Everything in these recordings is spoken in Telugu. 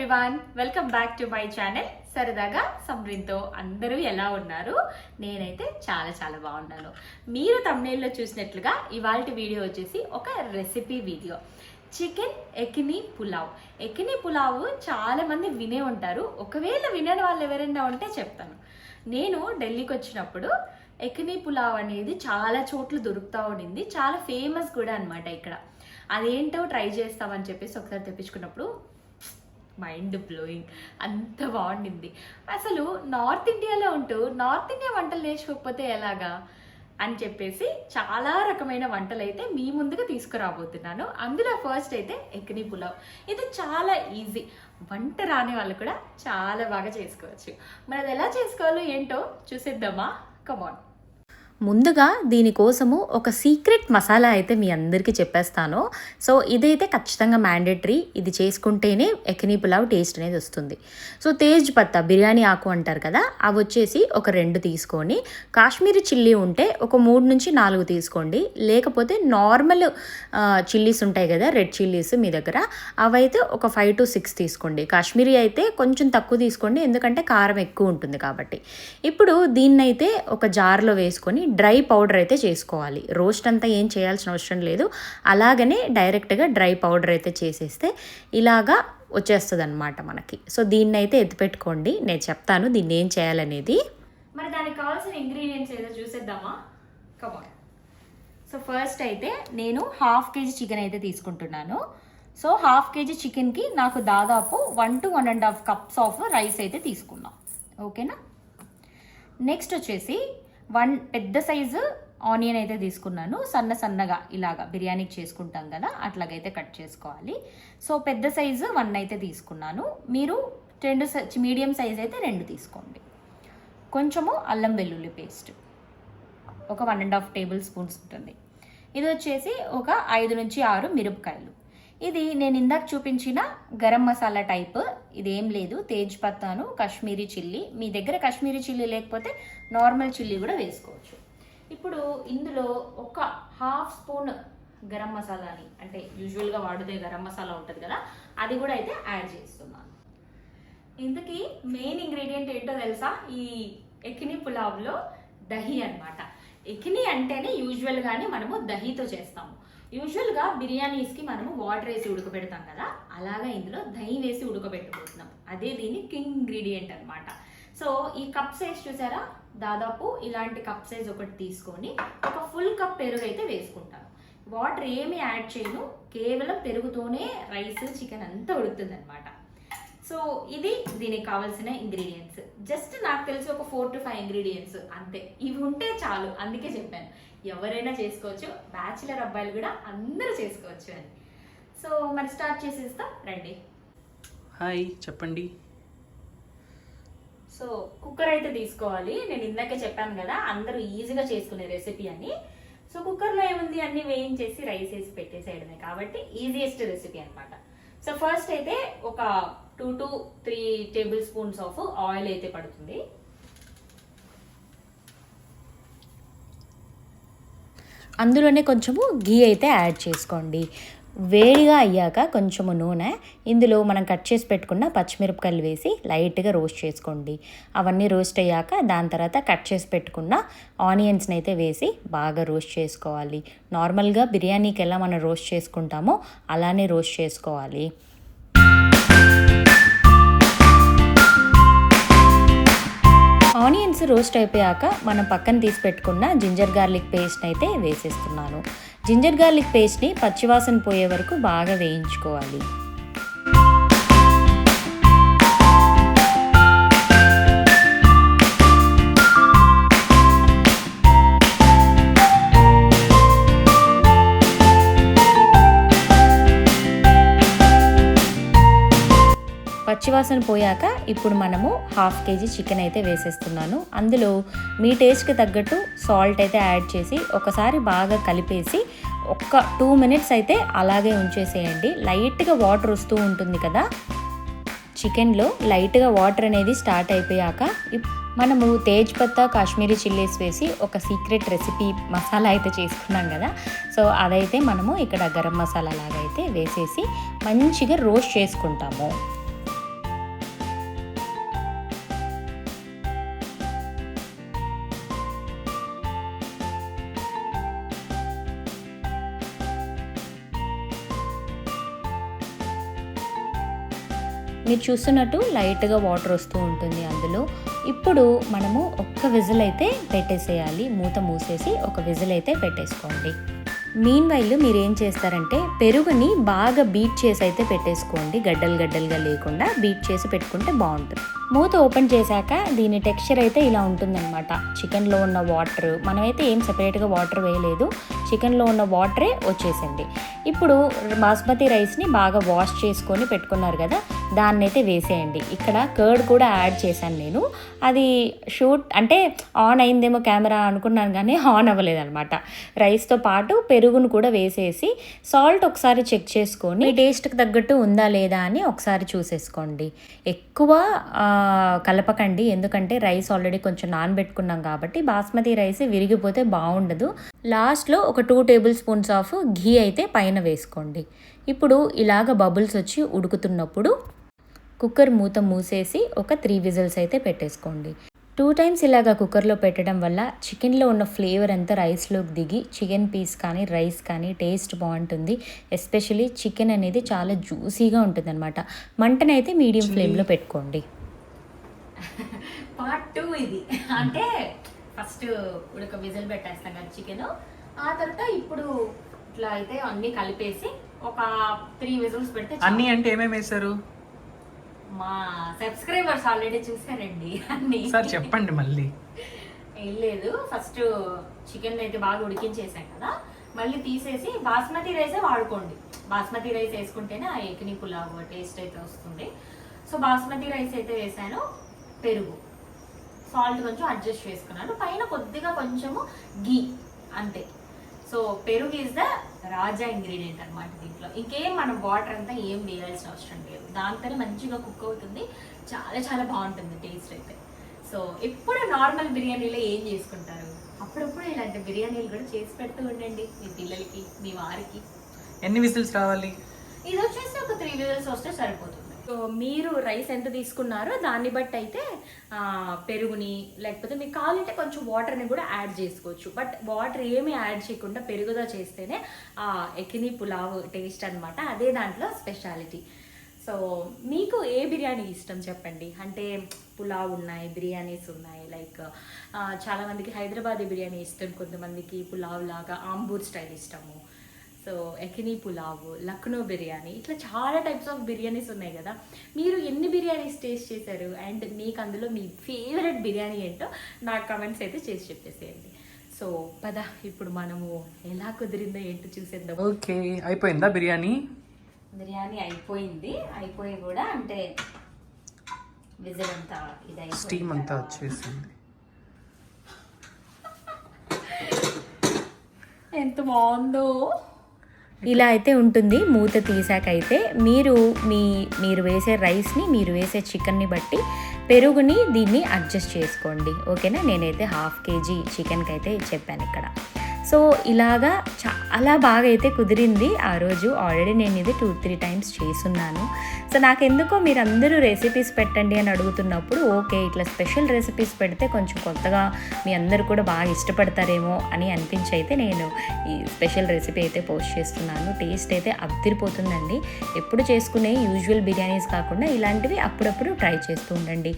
Everyone, welcome back to my channel సరదాగా సమ్రిన్తో. అందరూ ఎలా ఉన్నారు? నేనైతే చాలా బాగున్నాను. మీరు thumbnail-లో చూసినట్లుగా ఇవాల్టి వీడియో వచ్చేసి ఒక recipe video. Chicken yakhni pulao. Yakhni pulao చాలా మంది వినే ఉంటారు. ఒకవేళ వినని వాళ్ళు ఎవరైనా ఉంటే చెప్తాను. నేను ఢిల్లీకి వచ్చినప్పుడు ఎకినీ పులావ్ అనేది చాలా చోట్ల దొరుకుతూ ఉండింది. చాలా ఫేమస్ కూడా అనమాట ఇక్కడ. అదేంటో ట్రై చేస్తామని చెప్పేసి ఒకసారి తెప్పించుకున్నప్పుడు మైండ్ బ్లోయింగ్, అంత బాగుండింది. అసలు నార్త్ ఇండియాలో ఉంటూ నార్త్ ఇండియా వంటలు నేర్చుకోకపోతే ఎలాగా అని చెప్పేసి చాలా రకమైన వంటలు అయితే మీ ముందుగా తీసుకురాబోతున్నాను. అందులో ఫస్ట్ అయితే ఎకినీ పులావ్. ఇది చాలా ఈజీ, వంట రాని వాళ్ళు కూడా చాలా బాగా చేసుకోవచ్చు. మరి అది ఎలా చేసుకోవాలో ఏంటో చూసేద్దామా? కమాన్. ముందుగా దీనికోసము ఒక సీక్రెట్ మసాలా అయితే మీ అందరికీ చెప్పేస్తాను. సో ఇదైతే ఖచ్చితంగా మ్యాండేటరీ. ఇది చేసుకుంటేనే ఎకినీ పులావ్ టేస్ట్ అనేది వస్తుంది. సో తేజ్ పత్తా, బిర్యానీ ఆకు అంటారు కదా, అవి వచ్చేసి ఒక 2 తీసుకొని, కాశ్మీరీ చిల్లీ ఉంటే ఒక 3 నుంచి 4 తీసుకోండి. లేకపోతే నార్మల్ చిల్లీస్ ఉంటాయి కదా, రెడ్ చిల్లీస్ మీ దగ్గర, అవైతే ఒక 5 to 6 తీసుకోండి. కాశ్మీరీ అయితే కొంచెం తక్కువ తీసుకోండి, ఎందుకంటే కారం ఎక్కువ ఉంటుంది కాబట్టి. ఇప్పుడు దీన్నైతే ఒక జార్లో వేసుకొని డ్రై పౌడర్ అయితే చేసుకోవాలి. రోస్ట్ అంతా ఏం చేయాల్సిన అవసరం లేదు. అలాగనే డైరెక్ట్గా డ్రై పౌడర్ అయితే చేసేస్తే ఇలాగా వచ్చేస్తుంది అనమాట మనకి. సో దీన్ని అయితే ఎత్తిపెట్టుకోండి, నేను చెప్తాను దీన్ని ఏం చేయాలనేది. మరి దానికి కావాల్సిన ఇంగ్రీడియంట్స్ ఏదో చూసేద్దామా? కమాన్. సో ఫస్ట్ అయితే నేను 1/2 kg చికెన్ అయితే తీసుకుంటున్నాను. సో 1/2 kg చికెన్కి నాకు దాదాపు 1 to 1.5 cups ఆఫ్ రైస్ అయితే తీసుకున్నాం. ఓకేనా? నెక్స్ట్ వచ్చేసి 1 పెద్ద సైజు ఆనియన్ అయితే తీసుకున్నాను. సన్నగా ఇలాగా బిర్యానీకి చేసుకుంటాం కదా, అట్లాగైతే కట్ చేసుకోవాలి. సో పెద్ద సైజు 1 అయితే తీసుకున్నాను. మీరు 2 మీడియం సైజ్ అయితే 2 తీసుకోండి. కొంచెము అల్లం వెల్లుల్లి పేస్ట్ ఒక 1.5 టేబుల్ స్పూన్స్ ఉంటుంది. ఇది వచ్చేసి ఒక 5 నుంచి 6 మిరపకాయలు. ఇది నేను ఇందాక చూపించిన గరం మసాలా టైప్, ఇదేం లేదు. తేజ్ పత్తాను, కాశ్మీరీ చిల్లీ. మీ దగ్గర కాశ్మీరీ చిల్లీ లేకపోతే నార్మల్ చిల్లీ కూడా వేసుకోవచ్చు. ఇప్పుడు ఇందులో ఒక 1/2 స్పూన్ గరం మసాలాని, అంటే యూజువల్గా వాడితే గరం మసాలా ఉంటుంది కదా, అది కూడా అయితే యాడ్ చేస్తున్నాను. ఇంతకీ మెయిన్ ఇంగ్రీడియంట్ ఏంటో తెలుసా? ఈ ఎకినీ పులావ్లో దహి అన్నమాట. ఎకినీ అంటేనే యూజువల్గానే మనము దహితో చేస్తాము. యూజువల్గా బిర్యానీస్కి మనము వాటర్ వేసి ఉడకబెడతాం కదా, అలాగా ఇందులో దహి వేసి ఉడకబెట్టుకుంటున్నాం. అదే దీని కింగ్ ఇంగ్రీడియంట్ అనమాట. సో ఈ కప్ సైజ్ చూసారా, దాదాపు ఇలాంటి కప్ సైజ్ ఒకటి తీసుకొని ఒక ఫుల్ కప్ పెరుగు అయితే వేసుకుంటాను. వాటర్ ఏమి యాడ్ చేయను, కేవలం పెరుగుతోనే రైస్ చికెన్ అంతా ఉడుకుతుంది అనమాట. సో ఇది దీనికి కావాల్సిన ఇంగ్రీడియంట్స్. జస్ట్ నాకు తెలిసి ఒక 4 to 5 ఇంగ్రీడియంట్స్ అంతే. ఇవి ఉంటే చాలు, అందుకే చెప్పాను ఎవరైనా చేసుకోవచ్చు, బ్యాచిలర్ అబ్బాయిలు కూడా అందరూ చేసుకోవచ్చు అని. సో మరి స్టార్ట్ చేసేస్తాం రండి. హాయ్, చెప్పండి. సో కుక్కర్ అయితే తీసుకోవాలి. నేను ఇందాకే చెప్పాను కదా అందరూ ఈజీగా చేసుకునే రెసిపీ అని. సో కుక్కర్లో ఏముంది, అన్ని వేయించేసి రైస్ వేసి పెట్టేసేయడమే కాబట్టి ఈజియెస్ట్ రెసిపీ అనమాట. సో ఫస్ట్ అయితే ఒక 2 to 3 table spoons of oil అయితే పడుతుంది. అందులోనే కొంచెము గీ అయితే యాడ్ చేసుకోండి. వేడిగా అయ్యాక కొంచెము నూనె, ఇందులో మనం కట్ చేసి పెట్టుకున్న పచ్చిమిరపకాయలు వేసి లైట్గా రోస్ట్ చేసుకోండి. అవన్నీ రోస్ట్ అయ్యాక దాని తర్వాత కట్ చేసి పెట్టుకున్న ఆనియన్స్ని అయితే వేసి బాగా రోస్ట్ చేసుకోవాలి. నార్మల్గా బిర్యానీకి ఎలా మనం రోస్ట్ చేసుకుంటామో అలానే రోస్ట్ చేసుకోవాలి. ఆనియన్స్ రోస్ట్ అయిపోయాక మనం పక్కన తీసి పెట్టుకున్న జింజర్ గార్లిక్ పేస్ట్ని అయితే వేసేస్తున్నాను. జింజర్ గార్లిక్ పేస్ట్ని పచ్చివాసన పోయే వరకు బాగా వేయించుకోవాలి. పచ్చివాసన పోయాక ఇప్పుడు మనము 1/2 kg చికెన్ అయితే వేసేస్తున్నాను. అందులో మీ టేస్ట్కి తగ్గట్టు సాల్ట్ అయితే యాడ్ చేసి ఒకసారి బాగా కలిపేసి ఒక 2 minutes అయితే అలాగే ఉంచేసేయండి. లైట్గా వాటర్ వస్తూ ఉంటుంది కదా చికెన్లో, లైట్గా వాటర్ అనేది స్టార్ట్ అయిపోయాక మనము తేజ్ పత్తా, కాశ్మీరీ చిల్లీస్ వేసి ఒక సీక్రెట్ రెసిపీ మసాలా అయితే చేసుకున్నాం కదా, సో అదైతే మనము ఇక్కడ గరం మసాలా లాగా అయితే వేసేసి మంచిగా రోస్ట్ చేసుకుంటాము. మీరు చూస్తున్నట్టు లైట్గా వాటర్ వస్తూ ఉంటుంది అందులో. ఇప్పుడు మనము ఒక్క విజిల్ అయితే పెట్టేసేయాలి, మూత మూసేసి ఒక విజిల్ అయితే పెట్టేసుకోండి. మీన్ వైల్ మీరు ఏం చేస్తారంటే పెరుగుని బాగా బీట్ చేసి అయితే పెట్టేసుకోండి, గడ్డలుగా లేకుండా బీట్ చేసి పెట్టుకుంటే బాగుంటుంది. మూత ఓపెన్ చేశాక దీని టెక్స్చర్ అయితే ఇలా ఉంటుందన్నమాట. చికెన్లో ఉన్న వాటర్, మనమైతే ఏం సెపరేట్గా వాటర్ వేయలేదు, చికెన్లో ఉన్న వాటరే వచ్చేసింది. ఇప్పుడు బాస్మతి రైస్ని బాగా వాష్ చేసుకొని పెట్టుకున్నారు కదా, దాన్ని అయితే వేసేయండి. ఇక్కడ కర్డ్ కూడా యాడ్ చేశాను నేను. అది షూట్ అంటే ఆన్ అయిందేమో కెమెరా అనుకున్నాను కానీ ఆన్ అవ్వలేదు అనమాట. రైస్తో పాటు పెరుగును కూడా వేసేసి సాల్ట్ ఒకసారి చెక్ చేసుకొని టేస్ట్కి తగ్గట్టు ఉందా లేదా అని ఒకసారి చూసేసుకోండి. ఎక్కువ కలపకండి, ఎందుకంటే రైస్ ఆల్రెడీ కొంచెం నానబెట్టుకున్నాం కాబట్టి బాస్మతి రైస్ విరిగిపోతే బాగుండదు. లాస్ట్లో ఒక 2 టేబుల్ స్పూన్స్ ఆఫ్ ఘీ అయితే పైన వేసుకోండి. ఇప్పుడు ఇలాగ బబుల్స్ వచ్చి ఉడుకుతున్నప్పుడు కుక్కర్ మూత మూసేసి ఒక 3 విజిల్స్ అయితే పెట్టేసుకోండి. 2 టైమ్స్ ఇలాగా కుక్కర్లో పెట్టడం వల్ల చికెన్లో ఉన్న ఫ్లేవర్ అంతా రైస్లోకి దిగి చికెన్ పీస్ కానీ రైస్ కానీ టేస్ట్ బాగుంటుంది. ఎస్పెషలీ చికెన్ అనేది చాలా జ్యూసీగా ఉంటుంది అనమాట. మంటనైతే మీడియం ఫ్లేమ్లో పెట్టుకోండి. పార్ట్ 2 ఇది. అంటే ఫస్ట్ ఉడక విజిల్ పెట్టేస్తాం కదా చికెన్, ఆ తర్వాత ఇప్పుడు ఇట్లా అయితే అన్నీ కలిపేసి ఒక 3 విజిల్స్ పెడితే అన్నీ అంటే ఏమేమి వేశారు? మా సబ్స్క్రైబర్స్ ఆల్రెడీ చూసారండి అన్ని. సార్ చెప్పండి మళ్ళీ. ఏం లేదు, ఫస్ట్ చికెన్ అయితే బాగా ఉడికించేసాం కదా, మళ్ళీ తీసేసి బాస్మతి రైసే వాడుకోండి. బాస్మతి రైస్ వేసుకుంటేనే ఆ ఎకిని పులావ్ టేస్ట్ అయితే వస్తుంది. సో బాస్మతి రైస్ అయితే వేసాను, పెరుగు, సాల్ట్ కొంచెం అడ్జస్ట్ చేసుకున్నాను, పైన కొద్దిగా కొంచెము ఘీ, అంతే. సో పెరుగు ఈజ్ ద రాజా ఇంగ్రీడియంట్ అనమాట దీంట్లో. ఇంకేం మనం వాటర్ అంతా ఏం వేయాల్సిన అవసరం లేదు, దాంతోనే మంచిగా కుక్ అవుతుంది, చాలా చాలా బాగుంటుంది టేస్ట్ అయితే. సో ఎప్పుడు నార్మల్ బిర్యానీలో ఏం చేసుకుంటారు, అప్పుడప్పుడు ఇలాంటి బిర్యానీలు కూడా చేసి పెడుతూ ఉండండి మీ పిల్లలకి, మీ వారికి. ఎన్ని విజిల్స్ రావాలి? ఇది వచ్చేసి ఒక 3 విజిల్స్ వస్తే సరిపోతుంది. సో మీరు రైస్ ఎంత తీసుకున్నారో దాన్ని బట్టి అయితే పెరుగుని, లేకపోతే మీకు కావాలంటే కొంచెం వాటర్ని కూడా యాడ్ చేసుకోవచ్చు. బట్ వాటర్ ఏమీ యాడ్ చేయకుండా పెరుగుతో చేస్తేనే ఎకిని పులావ్ టేస్ట్ అనమాట, అదే దాంట్లో స్పెషాలిటీ. సో మీకు ఏ బిర్యానీ ఇష్టం చెప్పండి. అంటే పులావ్ ఉన్నాయి, బిర్యానీస్ ఉన్నాయి, లైక్ చాలామందికి హైదరాబాదీ బిర్యానీ ఇష్టం, కొంతమందికి పులావ్ లాగా ఆంబూర్ స్టైల్ ఇష్టము. సో ఎకిని పులావ్, లక్నో బిర్యానీ, ఇట్లా చాలా టైప్స్ ఆఫ్ బిర్యానీస్ ఉన్నాయి కదా. మీరు ఎన్ని బిర్యానీస్ టేస్ట్ చేశారు అండ్ మీకు అందులో మీ ఫేవరెట్ బిర్యానీ ఏంటో నాకు కమెంట్స్ అయితే చేసి చెప్పేసేయండి. సో పద ఇప్పుడు మనము ఎలా కుదిరిందో ఏంటో చూసేద్దాం. ఓకే, అయిపోయిందా బిర్యానీ? బిర్యానీ అయిపోయింది, అయిపోయి కూడా అంటే విజిల్ అంతా ఇది స్టీమ్ అంతా వచ్చేసింది. ఎంత బాగుందో. ఇలా అయితే ఉంటుంది. మూత తీసాకైతే మీరు వేసే రైస్ని, మీరు వేసే చికెన్ని బట్టి పెరుగుని దీన్ని అడ్జస్ట్ చేసుకోండి, ఓకేనా. నేనైతే 1/2 kg చికెన్కి అయితే చెప్పాను ఇక్కడ. సో ఇలాగా చాలా బాగా అయితే కుదిరింది ఆ రోజు. ఆల్రెడీ నేను ఇది 2-3 టైమ్స్ చేసున్నాను. సో నాకెందుకో మీరు అందరూ రెసిపీస్ పెట్టండి అని అడుగుతున్నప్పుడు ఓకే, ఇట్లా స్పెషల్ రెసిపీస్ పెడితే కొంచెం కొత్తగా మీ అందరూ కూడా బాగా ఇష్టపడతారేమో అని అనిపించి అయితే నేను ఈ స్పెషల్ రెసిపీ అయితే పోస్ట్ చేస్తున్నాను. టేస్ట్ అయితే అదిరిపోతుందండి. ఎప్పుడు చేసుకునే యూజువల్ బిర్యానీస్ కాకుండా ఇలాంటివి అప్పుడప్పుడు ట్రై చేస్తూ ఉండండి.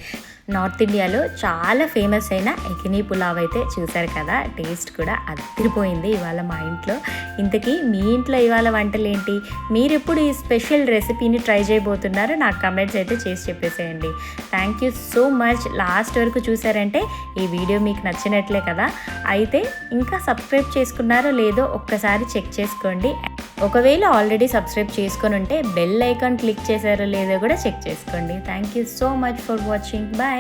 నార్త్ ఇండియాలో చాలా ఫేమస్ అయిన ఎకిని పులావ్ అయితే చూసారు కదా, టేస్ట్ కూడా అదిరిపోయింది ఇవాళ మా ఇంట్లో. ఇంతకీ మీ ఇంట్లో ఇవాళ వంటలు ఏంటి, మీరు ఎప్పుడు ఈ స్పెషల్ రెసిపీని ట్రై చేయబోతున్నారో నాకు కమెంట్స్ అయితే చేసి చెప్పేసేయండి. Thank you so much. Last వరకు చూసారంటే ఈ వీడియో మీకు నచ్చినట్లే కదా. అయితే ఇంకా సబ్స్క్రైబ్ చేసుకున్నారో లేదో ఒక్కసారి చెక్ చేసుకోండి. ఒకవేళ ఆల్రెడీ సబ్స్క్రైబ్ చేసుకొని ఉంటే బెల్ ఐకాన్ క్లిక్ చేశారో లేదో కూడా చెక్ చేసుకోండి. Thank you so much for watching. Bye.